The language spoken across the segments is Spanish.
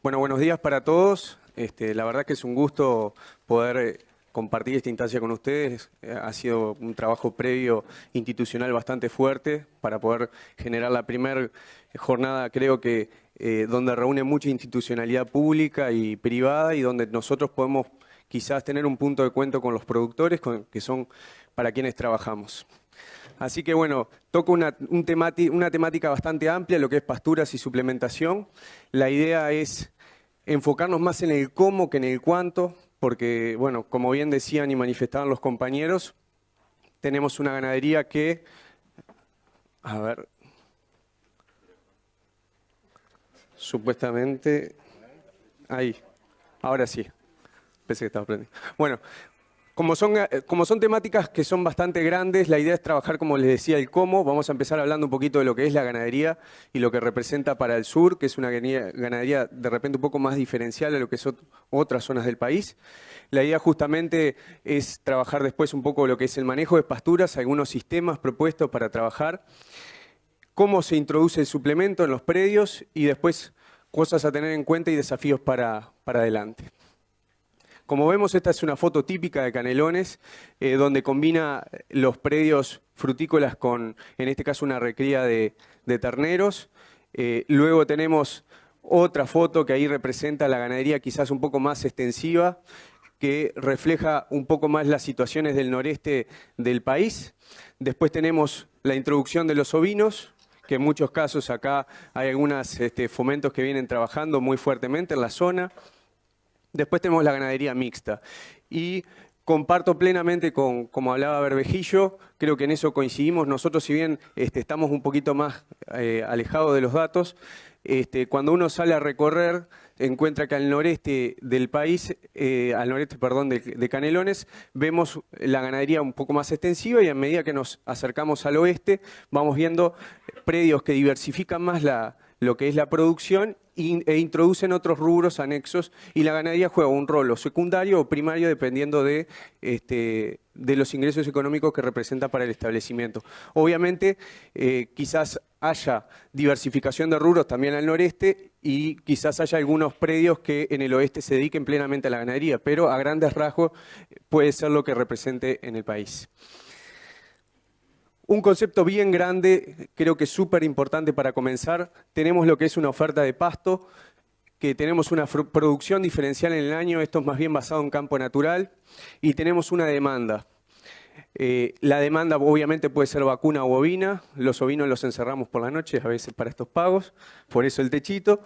Bueno, buenos días para todos. La verdad que es un gusto poder compartir esta instancia con ustedes. Ha sido un trabajo previo institucional bastante fuerte para poder generar la primera jornada, creo que, donde reúne mucha institucionalidad pública y privada y donde nosotros podemos quizás tener un punto de cuento con los productores, que son para quienes trabajamos. Así que bueno, toco una temática bastante amplia, lo que es pasturas y suplementación. La idea es enfocarnos más en el cómo que en el cuánto, porque bueno, como bien decían y manifestaban los compañeros, tenemos una ganadería que, a ver, supuestamente, ahí, ahora sí, pensé que estaba prendido. Bueno, como son temáticas que son bastante grandes, la idea es trabajar, como les decía, el cómo. Vamos a empezar hablando un poquito de lo que es la ganadería y lo que representa para el sur, que es una ganadería de repente un poco más diferencial a lo que son otras zonas del país. La idea justamente es trabajar después un poco lo que es el manejo de pasturas, algunos sistemas propuestos para trabajar, cómo se introduce el suplemento en los predios y después cosas a tener en cuenta y desafíos para adelante. Como vemos, esta es una foto típica de Canelones, donde combina los predios frutícolas con, en este caso, una recría de terneros. Luego tenemos otra foto que ahí representa la ganadería quizás un poco más extensiva, que refleja un poco más las situaciones del noreste del país. Después tenemos la introducción de los ovinos, que en muchos casos acá hay algunos fomentos que vienen trabajando muy fuertemente en la zona. Después tenemos la ganadería mixta y comparto plenamente como hablaba Bervejillo, creo que en eso coincidimos. Nosotros, si bien estamos un poquito más alejados de los datos, cuando uno sale a recorrer, encuentra que al noreste del país, al noreste, perdón, de Canelones, vemos la ganadería un poco más extensiva y a medida que nos acercamos al oeste, vamos viendo predios que diversifican más lo que es la producción e introducen otros rubros anexos y la ganadería juega un rol o secundario o primario dependiendo de los ingresos económicos que representa para el establecimiento. Obviamente, quizás haya diversificación de rubros también al noreste y quizás haya algunos predios que en el oeste se dediquen plenamente a la ganadería, pero a grandes rasgos puede ser lo que represente en el país. Un concepto bien grande, creo que es súper importante para comenzar. Tenemos lo que es una oferta de pasto, que tenemos una producción diferencial en el año, esto es más bien basado en campo natural, y tenemos una demanda. La demanda obviamente puede ser vacuna o ovina, los ovinos los encerramos por las noches a veces para estos pagos, por eso el techito,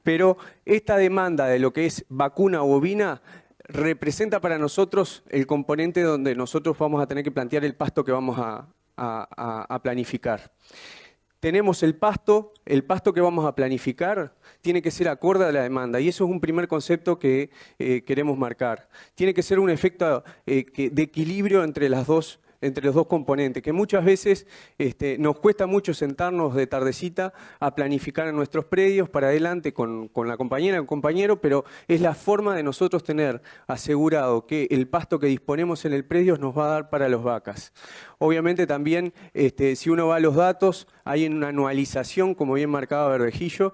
pero esta demanda de lo que es vacuna o ovina representa para nosotros el componente donde nosotros vamos a tener que plantear el pasto que vamos a planificar. Tenemos el pasto que vamos a planificar tiene que ser acorde a la demanda y eso es un primer concepto que queremos marcar. Tiene que ser un efecto de equilibrio entre los dos componentes, que muchas veces nos cuesta mucho sentarnos de tardecita a planificar en nuestros predios para adelante con la compañera, el compañero, pero es la forma de nosotros tener asegurado que el pasto que disponemos en el predio nos va a dar para las vacas. Obviamente también, si uno va a los datos, hay una anualización, como bien marcaba Bervejillo,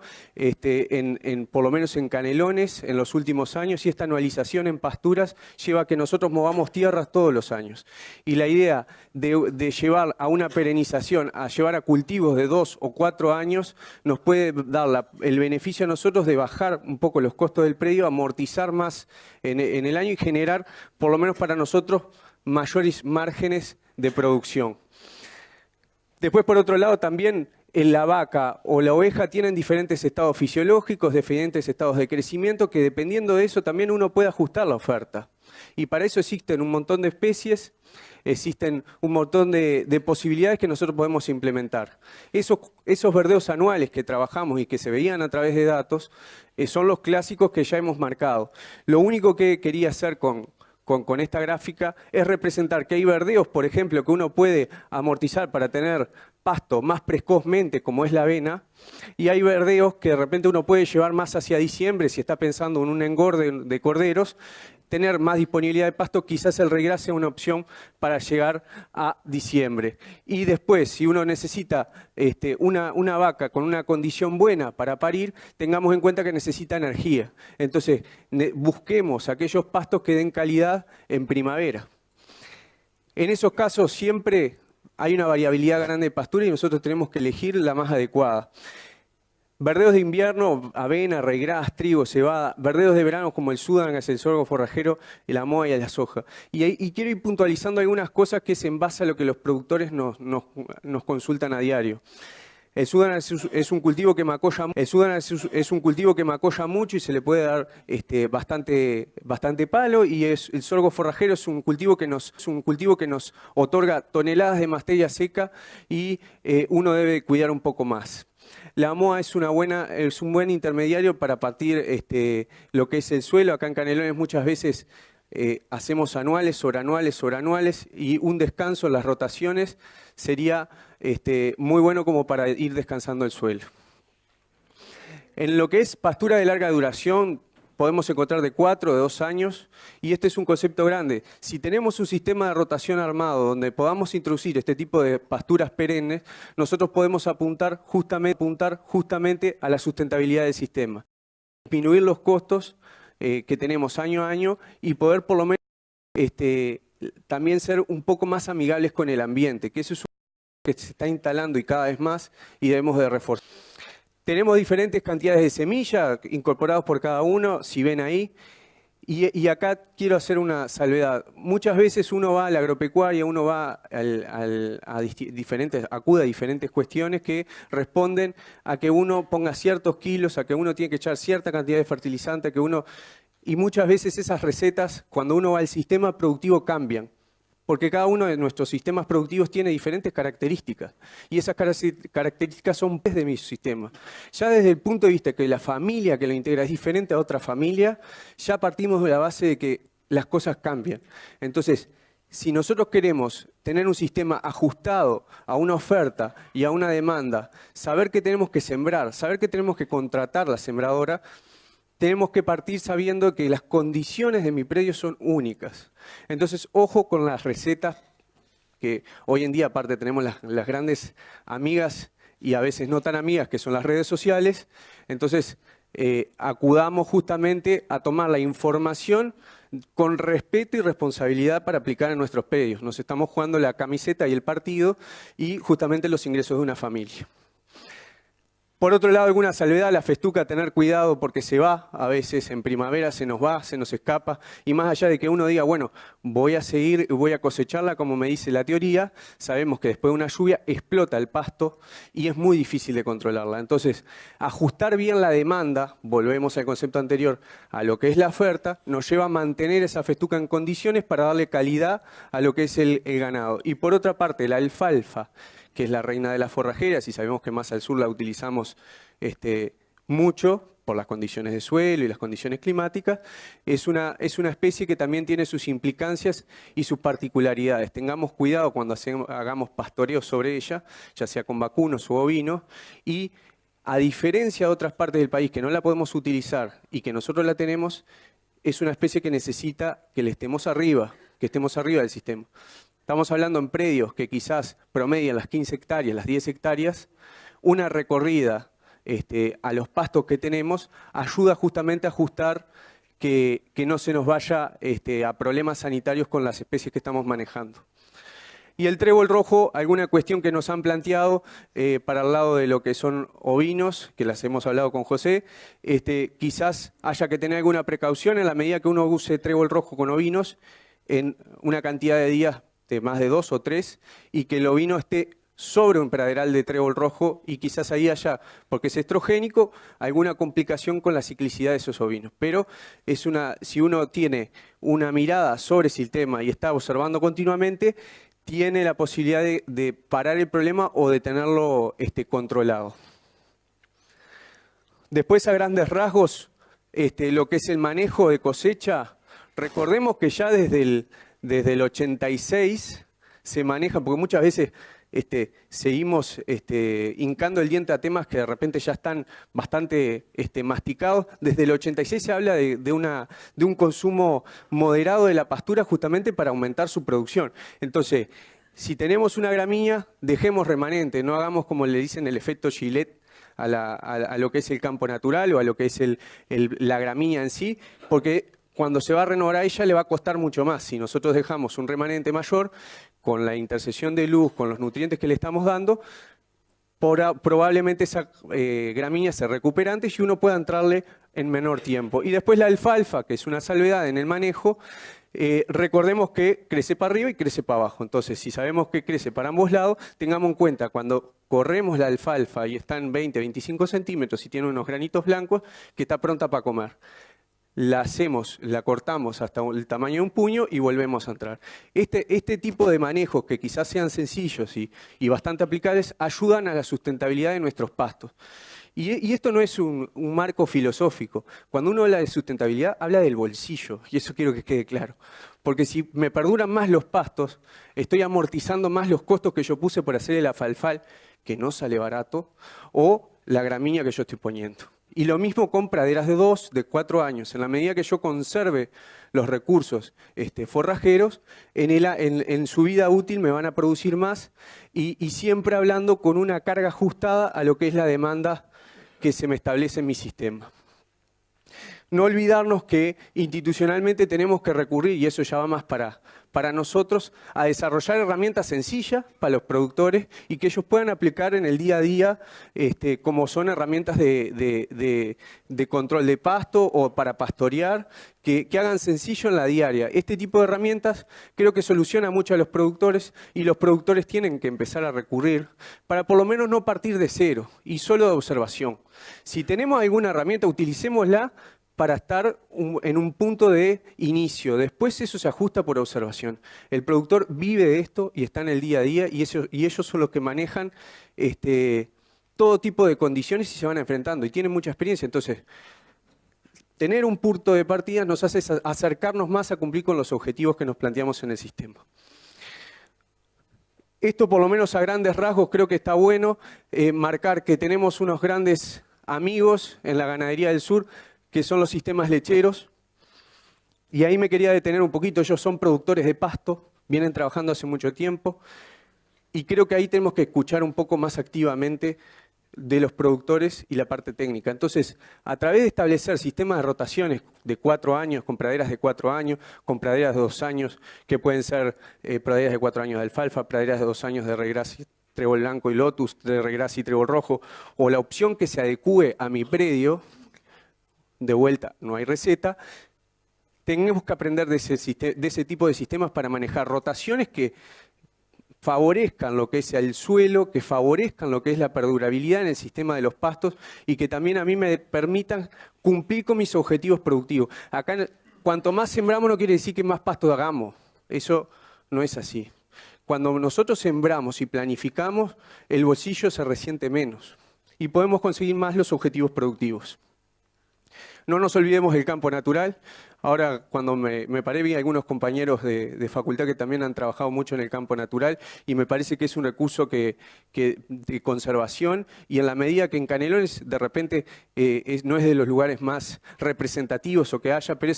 por lo menos en Canelones en los últimos años, y esta anualización en pasturas lleva a que nosotros movamos tierras todos los años. Y la idea de llevar a una perenización, a llevar a cultivos de 2 o 4 años, nos puede dar el beneficio a nosotros de bajar un poco los costos del predio, amortizar más en el año y generar, por lo menos para nosotros, mayores márgenes de producción. Después, por otro lado, también la vaca o la oveja tienen diferentes estados fisiológicos, diferentes estados de crecimiento, que dependiendo de eso también uno puede ajustar la oferta. Y para eso existen un montón de especies, existen un montón de posibilidades que nosotros podemos implementar. Esos verdeos anuales que trabajamos y que se veían a través de datos son los clásicos que ya hemos marcado. Lo único que quería hacer con esta gráfica es representar que hay verdeos, por ejemplo, que uno puede amortizar para tener pasto más precozmente, como es la avena, y hay verdeos que de repente uno puede llevar más hacia diciembre, si está pensando en un engorde de corderos, tener más disponibilidad de pasto, quizás el regras sea una opción para llegar a diciembre. Y después, si uno necesita una vaca con una condición buena para parir, tengamos en cuenta que necesita energía. Entonces, busquemos aquellos pastos que den calidad en primavera. En esos casos siempre hay una variabilidad grande de pastura y nosotros tenemos que elegir la más adecuada. Verdeos de invierno, avena, regras, trigo, cebada. Verdeos de verano como el Sudán, el sorgo forrajero, la moa y la soja. Y quiero ir puntualizando algunas cosas que es en base a lo que los productores nos consultan a diario. El Sudán es un cultivo que macolla mucho y se le puede dar bastante palo, y el sorgo forrajero es un cultivo que nos otorga toneladas de mastella seca y uno debe cuidar un poco más. La moa es un buen intermediario para partir lo que es el suelo. Acá en Canelones muchas veces hacemos anuales, sobre anuales, y un descanso en las rotaciones sería muy bueno como para ir descansando el suelo. En lo que es pastura de larga duración, podemos encontrar de 4, de 2 años, y este es un concepto grande. Si tenemos un sistema de rotación armado donde podamos introducir este tipo de pasturas perennes, nosotros podemos apuntar justamente a la sustentabilidad del sistema, disminuir los costos que tenemos año a año y poder por lo menos también ser un poco más amigables con el ambiente, que eso es que se está instalando y cada vez más, y debemos de reforzar. Tenemos diferentes cantidades de semillas incorporados por cada uno, si ven ahí, y acá quiero hacer una salvedad. Muchas veces uno va a la agropecuaria, uno va acude a diferentes cuestiones que responden a que uno ponga ciertos kilos, a que uno tiene que echar cierta cantidad de fertilizante, y muchas veces esas recetas, cuando uno va al sistema productivo, cambian. Porque cada uno de nuestros sistemas productivos tiene diferentes características, y esas características son de mi sistema. Ya desde el punto de vista que la familia que lo integra es diferente a otra familia, ya partimos de la base de que las cosas cambian. Entonces, si nosotros queremos tener un sistema ajustado a una oferta y a una demanda, saber que tenemos que sembrar, saber que tenemos que contratar la sembradora, tenemos que partir sabiendo que las condiciones de mi predio son únicas. Entonces, ojo con las recetas, que hoy en día aparte tenemos las grandes amigas y a veces no tan amigas, que son las redes sociales. Entonces, acudamos justamente a tomar la información con respeto y responsabilidad para aplicar en nuestros predios. Nos estamos jugando la camiseta y el partido y justamente los ingresos de una familia. Por otro lado, alguna salvedad, la festuca, tener cuidado porque se va, a veces en primavera se nos va, se nos escapa, y más allá de que uno diga, bueno, voy a seguir, voy a cosecharla como me dice la teoría, sabemos que después de una lluvia explota el pasto y es muy difícil de controlarla. Entonces, ajustar bien la demanda, volvemos al concepto anterior, a lo que es la oferta, nos lleva a mantener esa festuca en condiciones para darle calidad a lo que es el ganado. Y por otra parte, la alfalfa, que es la reina de las forrajeras, y sabemos que más al sur la utilizamos mucho por las condiciones de suelo y las condiciones climáticas, es una especie que también tiene sus implicancias y sus particularidades. Tengamos cuidado cuando hagamos pastoreo sobre ella, ya sea con vacunos u ovinos, y a diferencia de otras partes del país que no la podemos utilizar y que nosotros la tenemos, es una especie que necesita que estemos arriba del sistema. Estamos hablando en predios que quizás promedian las 15 hectáreas, las 10 hectáreas, una recorrida a los pastos que tenemos ayuda justamente a ajustar que no se nos vaya a problemas sanitarios con las especies que estamos manejando. Y el trébol rojo, alguna cuestión que nos han planteado para el lado de lo que son ovinos, que las hemos hablado con José, quizás haya que tener alguna precaución en la medida que uno use trébol rojo con ovinos en una cantidad de días de más de 2 o 3, y que el ovino esté sobre un praderal de trébol rojo, y quizás ahí haya, porque es estrogénico, alguna complicación con la ciclicidad de esos ovinos. Pero si uno tiene una mirada sobre ese tema y está observando continuamente, tiene la posibilidad de parar el problema o de tenerlo controlado. Después, a grandes rasgos, lo que es el manejo de cosecha, recordemos que ya desde el 86 se maneja, porque muchas veces seguimos hincando el diente a temas que de repente ya están bastante masticados. Desde el 86 se habla de un consumo moderado de la pastura justamente para aumentar su producción. Entonces, si tenemos una gramínea, dejemos remanente, no hagamos como le dicen el efecto Gillette a lo que es el campo natural o a lo que es la gramínea en sí, porque cuando se va a renovar a ella le va a costar mucho más. Si nosotros dejamos un remanente mayor, con la intersección de luz, con los nutrientes que le estamos dando, probablemente esa gramínea se recupere antes y uno pueda entrarle en menor tiempo. Y después la alfalfa, que es una salvedad en el manejo, recordemos que crece para arriba y crece para abajo. Entonces, si sabemos que crece para ambos lados, tengamos en cuenta cuando corremos la alfalfa y está en 20, 25 centímetros y tiene unos granitos blancos, que está pronta para comer. La cortamos hasta el tamaño de un puño y volvemos a entrar. Este tipo de manejos que quizás sean sencillos y bastante aplicables ayudan a la sustentabilidad de nuestros pastos. Y esto no es un marco filosófico. Cuando uno habla de sustentabilidad, habla del bolsillo, y eso quiero que quede claro. Porque si me perduran más los pastos, estoy amortizando más los costos que yo puse por hacer el alfalfal, que no sale barato, o la gramínea que yo estoy poniendo. Y lo mismo con praderas de 2, de 4 años. En la medida que yo conserve los recursos forrajeros, en su vida útil me van a producir más y siempre hablando con una carga ajustada a lo que es la demanda que se me establece en mi sistema. No olvidarnos que institucionalmente tenemos que recurrir, y eso ya va más para nosotros, a desarrollar herramientas sencillas para los productores y que ellos puedan aplicar en el día a día, como son herramientas de control de pasto o para pastorear, que hagan sencillo en la diaria. Este tipo de herramientas creo que soluciona mucho a los productores y los productores tienen que empezar a recurrir para por lo menos no partir de cero y solo de observación. Si tenemos alguna herramienta, utilicémosla para estar en un punto de inicio. Después eso se ajusta por observación. El productor vive de esto y está en el día a día y ellos son los que manejan todo tipo de condiciones y se van enfrentando y tienen mucha experiencia. Entonces, tener un punto de partida nos hace acercarnos más a cumplir con los objetivos que nos planteamos en el sistema. Esto por lo menos a grandes rasgos creo que está bueno, marcar que tenemos unos grandes amigos en la ganadería del sur, que son los sistemas lecheros, y ahí me quería detener un poquito. Ellos son productores de pasto, vienen trabajando hace mucho tiempo, y creo que ahí tenemos que escuchar un poco más activamente de los productores y la parte técnica. Entonces, a través de establecer sistemas de rotaciones de 4 años, con praderas de 4 años, con praderas de 2 años, que pueden ser praderas de 4 años de alfalfa, praderas de 2 años de regras, trébol blanco y lotus, de regras y trébol rojo, o la opción que se adecúe a mi predio. De vuelta, no hay receta. Tenemos que aprender de ese tipo de sistemas para manejar rotaciones que favorezcan lo que es el suelo, que favorezcan lo que es la perdurabilidad en el sistema de los pastos y que también a mí me permitan cumplir con mis objetivos productivos. Acá, cuanto más sembramos no quiere decir que más pasto hagamos. Eso no es así. Cuando nosotros sembramos y planificamos, el bolsillo se resiente menos y podemos conseguir más los objetivos productivos. No nos olvidemos del campo natural. Ahora, cuando me paré, vi algunos compañeros de facultad que también han trabajado mucho en el campo natural y me parece que es un recurso de conservación y en la medida que en Canelones de repente no es de los lugares más representativos o que haya, pero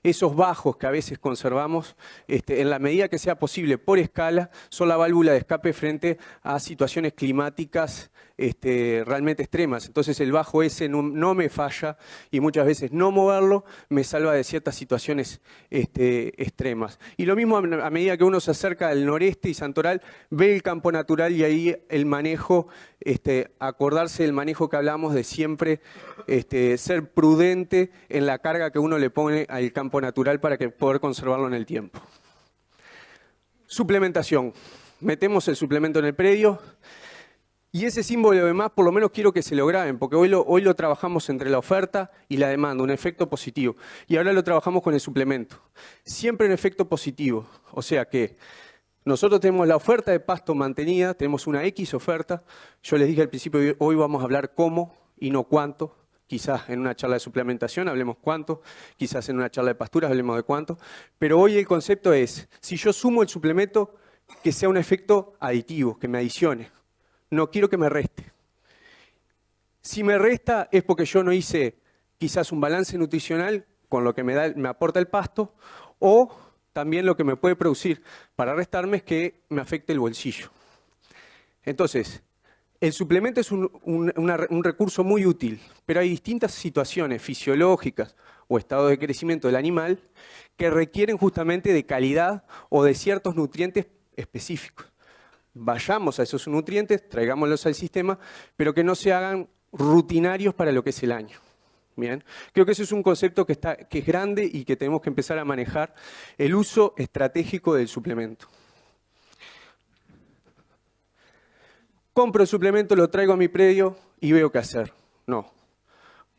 esos bajos que a veces conservamos, en la medida que sea posible por escala, son la válvula de escape frente a situaciones climáticas realmente extremas. Entonces el bajo ese no me falla y muchas veces no moverlo me salva de ciertas situaciones extremas. Y lo mismo a medida que uno se acerca al noreste y Santoral, ve el campo natural y ahí el manejo, acordarse del manejo que hablamos de siempre, ser prudente en la carga que uno le pone al campo natural para poder conservarlo en el tiempo. Suplementación. Metemos el suplemento en el predio. Y ese símbolo de más, por lo menos quiero que se lo graben, porque hoy lo trabajamos entre la oferta y la demanda, un efecto positivo. Y ahora lo trabajamos con el suplemento. Siempre un efecto positivo. O sea que nosotros tenemos la oferta de pasto mantenida, tenemos una X oferta. Yo les dije al principio, hoy vamos a hablar cómo y no cuánto. Quizás en una charla de suplementación hablemos cuánto, quizás en una charla de pasturas hablemos de cuánto. Pero hoy el concepto es, si yo sumo el suplemento, que sea un efecto aditivo, que me adicione. No quiero que me reste. Si me resta es porque yo no hice quizás un balance nutricional con lo que me aporta el pasto, o también lo que me puede producir para restarme es que me afecte el bolsillo. Entonces, el suplemento es un recurso muy útil, pero hay distintas situaciones fisiológicas o estados de crecimiento del animal que requieren justamente de calidad o de ciertos nutrientes específicos. Vayamos a esos nutrientes, traigámoslos al sistema, pero que no se hagan rutinarios para lo que es el año. Bien, creo que ese es un concepto que es grande y que tenemos que empezar a manejar, el uso estratégico del suplemento. Compro el suplemento, lo traigo a mi predio y veo qué hacer. No.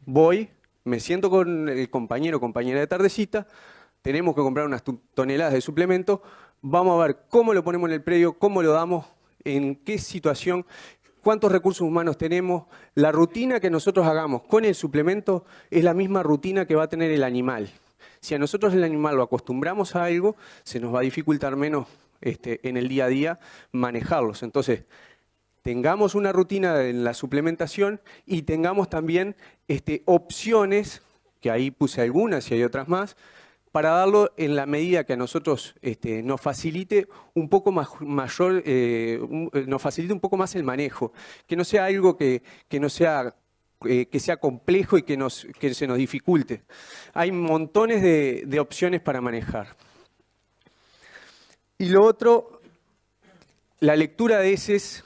Voy, me siento con el compañero o compañera de tardecita, tenemos que comprar unas toneladas de suplemento, vamos a ver cómo lo ponemos en el predio, cómo lo damos, en qué situación, cuántos recursos humanos tenemos. La rutina que nosotros hagamos con el suplemento es la misma rutina que va a tener el animal. Si a nosotros el animal lo acostumbramos a algo, se nos va a dificultar menos en el día a día manejarlos. Entonces, tengamos una rutina en la suplementación y tengamos también opciones, que ahí puse algunas y hay otras más, para darlo en la medida que a nosotros nos facilite un poco más nos facilite un poco más el manejo, que no sea algo que sea complejo y que se nos dificulte. Hay montones de opciones para manejar. Y lo otro, la lectura de heces,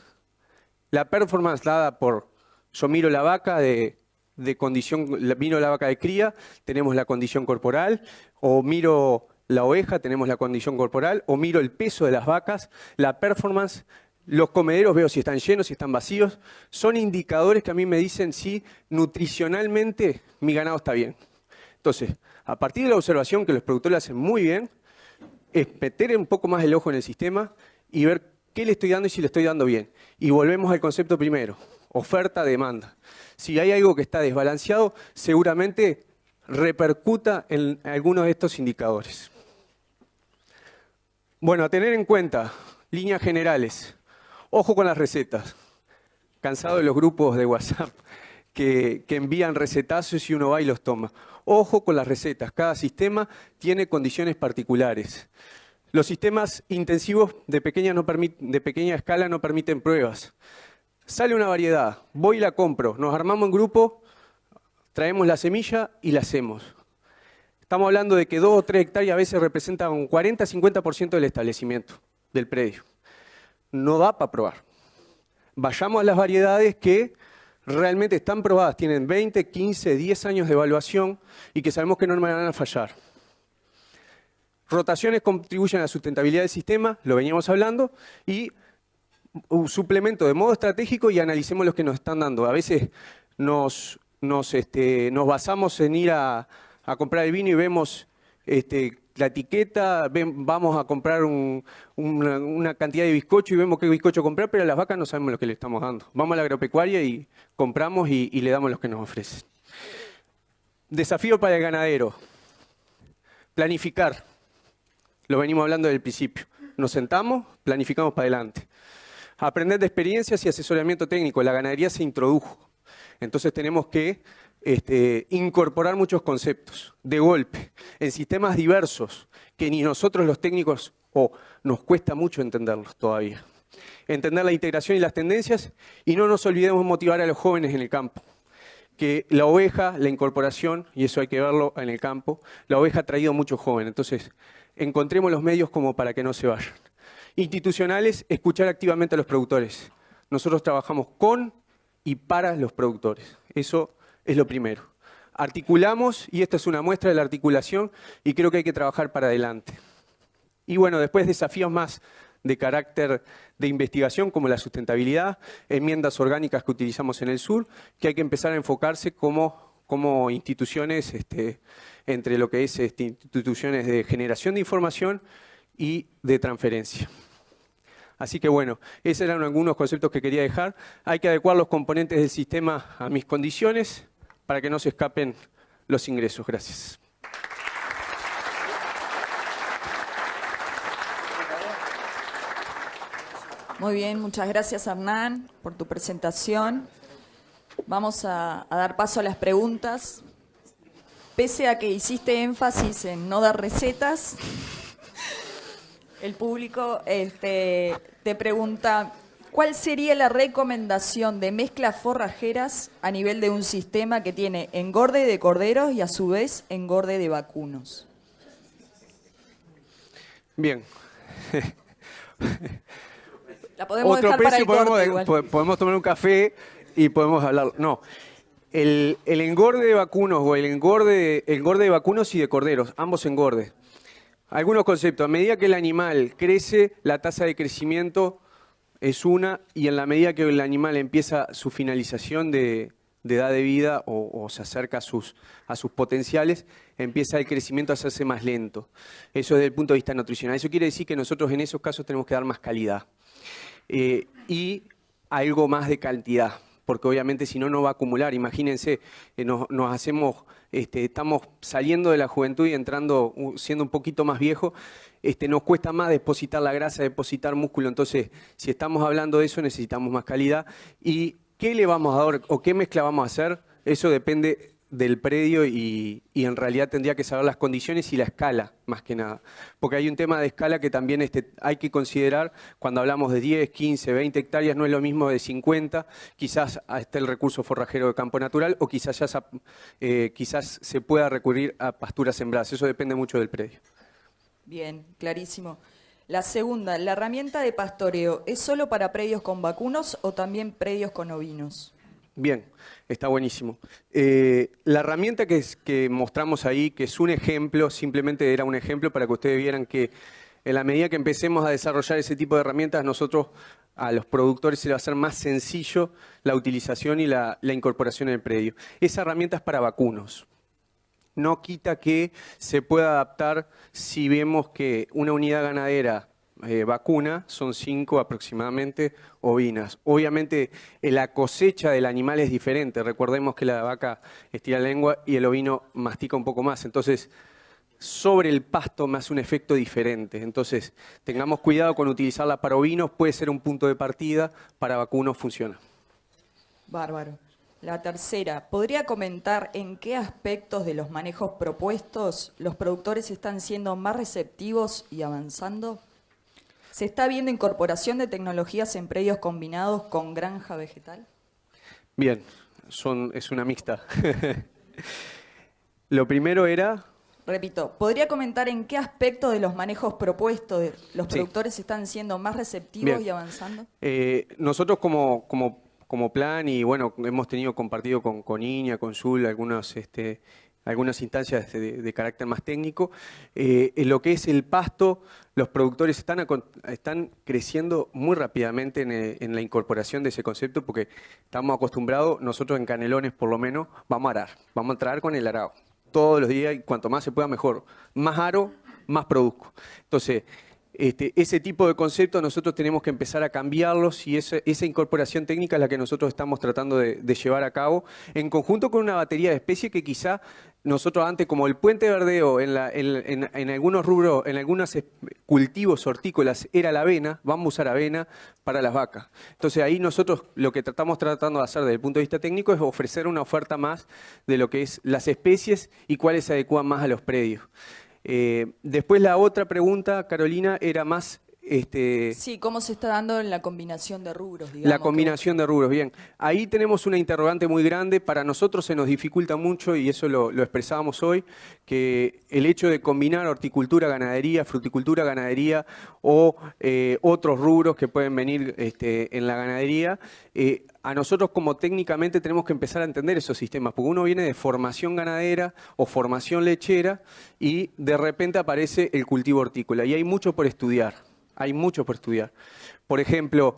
la performance dada por, yo miro la vaca miro la vaca de cría, tenemos la condición corporal, o miro la oveja, tenemos la condición corporal, o miro el peso de las vacas, la performance, los comederos veo si están llenos, si están vacíos, son indicadores que a mí me dicen si nutricionalmente mi ganado está bien. Entonces, a partir de la observación que los productores hacen muy bien, es meter un poco más el ojo en el sistema y ver qué le estoy dando y si le estoy dando bien. Y volvemos al concepto primero, oferta-demanda. Si hay algo que está desbalanceado, seguramente repercuta en algunos de estos indicadores. Bueno, a tener en cuenta, líneas generales. Ojo con las recetas. Cansado de los grupos de WhatsApp que envían recetazos y uno va y los toma. Ojo con las recetas. Cada sistema tiene condiciones particulares. Los sistemas intensivos de pequeña escala no permiten pruebas. Sale una variedad, voy y la compro, nos armamos en grupo, traemos la semilla y la hacemos. Estamos hablando de que 2 o 3 hectáreas a veces representan un 40-50% del establecimiento, del predio. No da para probar. Vayamos a las variedades que realmente están probadas, tienen 20, 15, 10 años de evaluación y que sabemos que no van a fallar. Rotaciones contribuyen a la sustentabilidad del sistema, lo veníamos hablando, y un suplemento de modo estratégico y analicemos los que nos están dando. A veces nos basamos en ir a comprar el vino y vemos la etiqueta, vamos a comprar una cantidad de bizcocho y vemos qué bizcocho comprar, pero a las vacas no sabemos lo que le estamos dando. Vamos a la agropecuaria y compramos y le damos los que nos ofrecen. Desafío para el ganadero. Planificar. Lo venimos hablando desde el principio. Nos sentamos, planificamos para adelante. Aprender de experiencias y asesoramiento técnico. La ganadería se introdujo. Entonces tenemos que incorporar muchos conceptos de golpe en sistemas diversos que ni nosotros los técnicos nos cuesta mucho entenderlos todavía. Entender la integración y las tendencias y no nos olvidemos motivar a los jóvenes en el campo. Que la oveja, la incorporación, y eso hay que verlo en el campo, la oveja ha traído mucho joven. Entonces, encontremos los medios como para que no se vayan. Institucionales, escuchar activamente a los productores. Nosotros trabajamos con y para los productores. Eso es lo primero. Articulamos, y esta es una muestra de la articulación, y creo que hay que trabajar para adelante. Y bueno, después desafíos más de carácter de investigación, como la sustentabilidad, enmiendas orgánicas que utilizamos en el sur, que hay que empezar a enfocarse como instituciones, entre lo que es instituciones de generación de información y de transferencia. Así que bueno, esos eran algunos conceptos que quería dejar. Hay que adecuar los componentes del sistema a mis condiciones para que no se escapen los ingresos. Gracias. Muy bien, muchas gracias Hernán por tu presentación. Vamos a dar paso a las preguntas. Pese a que hiciste énfasis en no dar recetas, el público te pregunta, ¿cuál sería la recomendación de mezclas forrajeras a nivel de un sistema que tiene engorde de corderos y a su vez engorde de vacunos? Bien. La podemos Otro dejar para el precio, corte igual. podemos tomar un café y podemos hablar. No, el engorde de vacunos o engorde de vacunos y de corderos, ambos engordes. Algunos conceptos. A medida que el animal crece, la tasa de crecimiento es una, y en la medida que el animal empieza su finalización de edad de vida o se acerca a sus potenciales, empieza el crecimiento a hacerse más lento. Eso desde el punto de vista nutricional. Eso quiere decir que nosotros en esos casos tenemos que dar más calidad. Y algo más de cantidad, porque obviamente si no, no va a acumular. Imagínense, estamos saliendo de la juventud y entrando, siendo un poquito más viejo, nos cuesta más depositar la grasa, depositar músculo. Entonces, si estamos hablando de eso, necesitamos más calidad. ¿Y qué le vamos a dar o qué mezcla vamos a hacer? Eso depende del predio y en realidad tendría que saber las condiciones y la escala, más que nada. Porque hay un tema de escala que también hay que considerar cuando hablamos de 10, 15, 20 hectáreas, no es lo mismo de 50, quizás esté el recurso forrajero de campo natural o quizás quizás se pueda recurrir a pasturas sembradas, eso depende mucho del predio. Bien, clarísimo. La segunda, ¿la herramienta de pastoreo es solo para predios con vacunos o también predios con ovinos? Bien, está buenísimo. La herramienta que mostramos ahí, que es un ejemplo, simplemente era un ejemplo para que ustedes vieran que en la medida que empecemos a desarrollar ese tipo de herramientas, nosotros a los productores se les va a hacer más sencillo la utilización y la incorporación en el predio. Esa herramienta es para vacunos. No quita que se pueda adaptar si vemos que una unidad ganadera vacuna, son 5 aproximadamente ovinas. Obviamente la cosecha del animal es diferente, recordemos que la vaca estira la lengua y el ovino mastica un poco más, entonces sobre el pasto me hace un efecto diferente, entonces tengamos cuidado con utilizarla para ovinos, puede ser un punto de partida, para vacunos funciona. Bárbaro. La tercera, ¿podría comentar en qué aspectos de los manejos propuestos los productores están siendo más receptivos y avanzando? ¿Se está viendo incorporación de tecnologías en predios combinados con granja vegetal? Bien, es una mixta. Lo primero era... Repito, ¿podría comentar en qué aspectos de los manejos propuestos los Sí. productores están siendo más receptivos Bien. y avanzando? Nosotros como plan, y bueno, hemos tenido compartido con Iña, con Zul, algunas instancias de carácter más técnico. En lo que es el pasto, los productores están creciendo muy rápidamente en la incorporación de ese concepto, porque estamos acostumbrados, nosotros en Canelones por lo menos, vamos a arar, vamos a entrar con el arado todos los días y cuanto más se pueda mejor. Más aro, más produzco. Entonces, ese tipo de conceptos nosotros tenemos que empezar a cambiarlos y esa incorporación técnica es la que nosotros estamos tratando de llevar a cabo en conjunto con una batería de especies que quizá nosotros antes, como el puente verdeo en algunos rubros, en algunos cultivos hortícolas era la avena, vamos a usar avena para las vacas. Entonces ahí nosotros lo que estamos tratando de hacer desde el punto de vista técnico es ofrecer una oferta más de lo que es las especies y cuáles se adecuan más a los predios. Después la otra pregunta, Carolina, era más... Sí, ¿cómo se está dando en la combinación de rubros, digamos? La combinación de rubros, bien. Ahí tenemos una interrogante muy grande, para nosotros se nos dificulta mucho, y eso lo expresábamos hoy, que el hecho de combinar horticultura, ganadería, fruticultura, ganadería o otros rubros que pueden venir en la ganadería, a nosotros como técnicamente tenemos que empezar a entender esos sistemas, porque uno viene de formación ganadera o formación lechera y de repente aparece el cultivo hortícola y hay mucho por estudiar. Hay mucho por estudiar. Por ejemplo,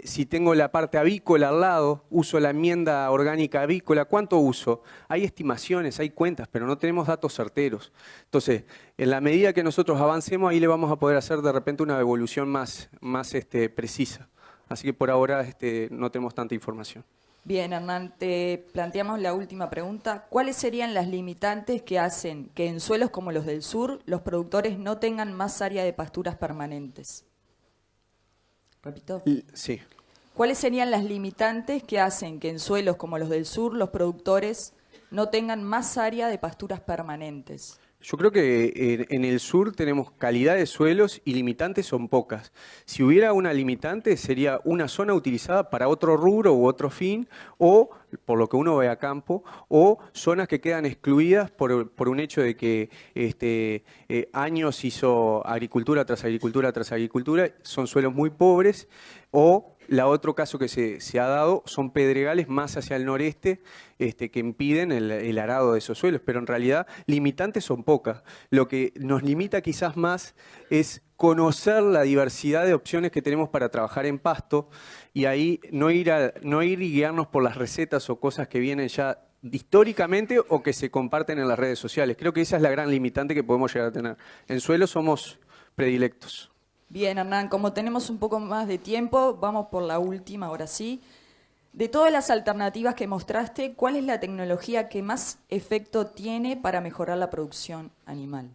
si tengo la parte avícola al lado, uso la enmienda orgánica avícola, ¿cuánto uso? Hay estimaciones, hay cuentas, pero no tenemos datos certeros. Entonces, en la medida que nosotros avancemos, ahí le vamos a poder hacer de repente una evolución más precisa. Así que por ahora no tenemos tanta información. Bien, Hernán, te planteamos la última pregunta. ¿Cuáles serían las limitantes que hacen que en suelos como los del sur los productores no tengan más área de pasturas permanentes? Repito. Sí. ¿Cuáles serían las limitantes que hacen que en suelos como los del sur los productores no tengan más área de pasturas permanentes? Yo creo que en el sur tenemos calidad de suelos y limitantes son pocas. Si hubiera una limitante sería una zona utilizada para otro rubro u otro fin, o por lo que uno ve a campo, o zonas que quedan excluidas por un hecho de que años hizo agricultura tras agricultura tras agricultura, son suelos muy pobres, o la otro caso que se ha dado son pedregales más hacia el noreste que impiden el arado de esos suelos, pero en realidad limitantes son pocas. Lo que nos limita quizás más es conocer la diversidad de opciones que tenemos para trabajar en pasto y ahí no ir y guiarnos por las recetas o cosas que vienen ya históricamente o que se comparten en las redes sociales. Creo que esa es la gran limitante que podemos llegar a tener. En suelo somos predilectos. Bien, Hernán, como tenemos un poco más de tiempo, vamos por la última, ahora sí. De todas las alternativas que mostraste, ¿cuál es la tecnología que más efecto tiene para mejorar la producción animal?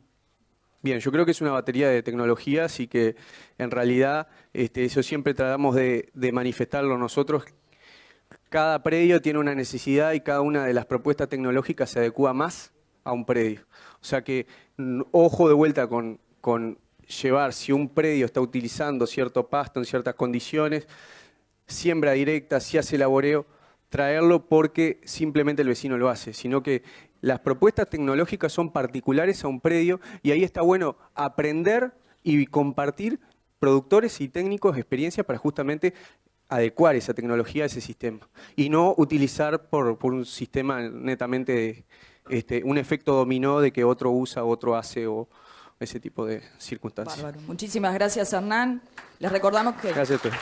Bien, yo creo que es una batería de tecnologías y que en realidad eso siempre tratamos de manifestarlo nosotros. Cada predio tiene una necesidad y cada una de las propuestas tecnológicas se adecua más a un predio. O sea que, ojo de vuelta con llevar, si un predio está utilizando cierto pasto en ciertas condiciones, siembra directa, si hace laboreo, traerlo porque simplemente el vecino lo hace, sino que las propuestas tecnológicas son particulares a un predio y ahí está bueno aprender y compartir productores y técnicos experiencia para justamente adecuar esa tecnología a ese sistema y no utilizar por un sistema netamente un efecto dominó de que otro usa, otro hace o ese tipo de circunstancias. Bárbaro. Muchísimas gracias, Hernán. Les recordamos que... Gracias a ustedes.